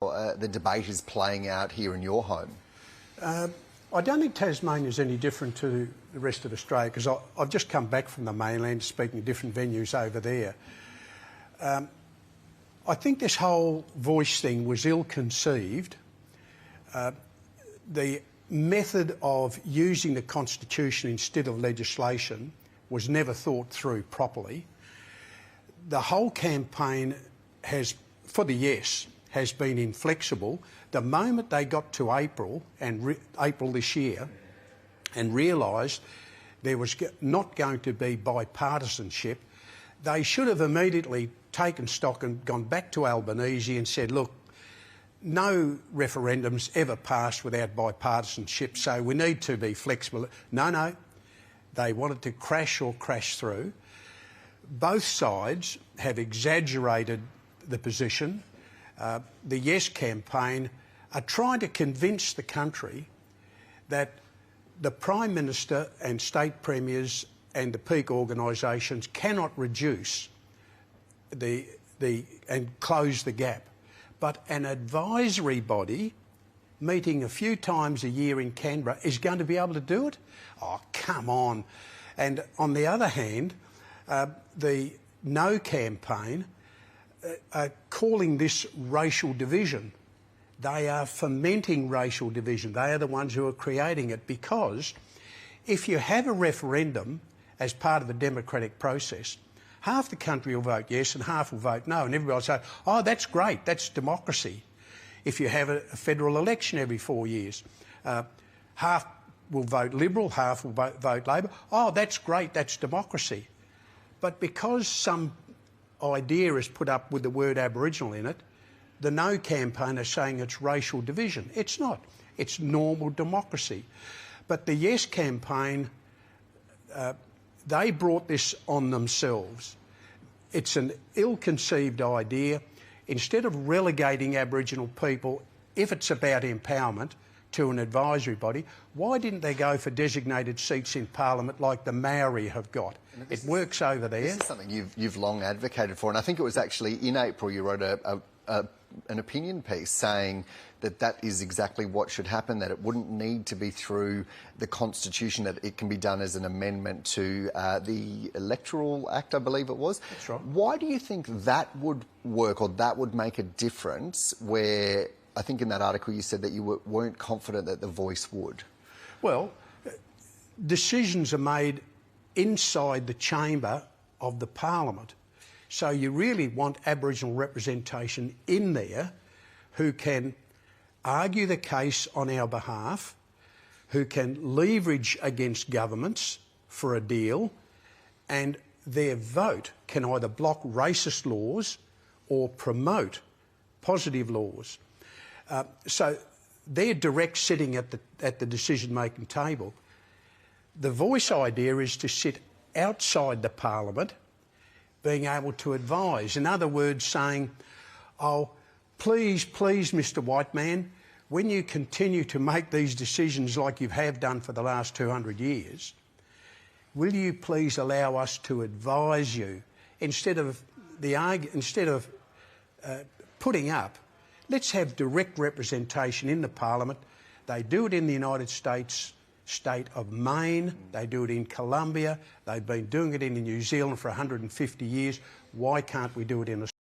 The debate is playing out here in your home? I don't think Tasmania is any different to the rest of Australia, because I've just come back from the mainland speaking at different venues over there. I think this whole voice thing was ill-conceived. The method of using the Constitution instead of legislation was never thought through properly. The whole campaign for the yes has been inflexible. The moment they got to April this year and realised there was not going to be bipartisanship, they should have immediately taken stock and gone back to Albanese and said, look, no referendums ever passed without bipartisanship, so we need to be flexible. No, they wanted to crash or crash through. Both sides have exaggerated the position. The Yes campaign are trying to convince the country that the Prime Minister and state premiers and the peak organisations cannot reduce and close the gap. But an advisory body meeting a few times a year in Canberra is going to be able to do it? Oh, come on. And on the other hand, the No campaign are calling this racial division. They are fomenting racial division. They are the ones who are creating it, because if you have a referendum as part of the democratic process, half the country will vote yes and half will vote no, and everybody will say, oh, that's great, that's democracy. If you have a federal election every 4 years, half will vote Liberal, half will vote Labor. Oh, that's great, that's democracy. But because some idea is put up with the word Aboriginal in it, the No campaign are saying it's racial division. It's not. It's normal democracy. But the Yes campaign, they brought this on themselves. It's an ill-conceived idea. Instead of relegating Aboriginal people, if it's about empowerment, to an advisory body, why didn't they go for designated seats in Parliament like the Maori have got? It works over there. This is something you've long advocated for, and I think it was actually in April you wrote an opinion piece saying that is exactly what should happen, that it wouldn't need to be through the Constitution, that it can be done as an amendment to the Electoral Act, I believe it was. That's right. Why do you think that would work, or that would make a difference, where I think in that article you said that you weren't confident that the Voice would? Well, decisions are made inside the chamber of the Parliament. So you really want Aboriginal representation in there who can argue the case on our behalf, who can leverage against governments for a deal, and their vote can either block racist laws or promote positive laws. So they're direct sitting at the decision-making table. The Voice idea is to sit outside the Parliament, being able to advise. In other words, saying, oh, please, Mr. White Man, when you continue to make these decisions like you have done for the last 200 years, will you please allow us to advise you instead of putting up? Let's have direct representation in the Parliament. They do it in the United States, state of Maine. They do it in Colombia. They've been doing it in New Zealand for 150 years. Why can't we do it in Australia?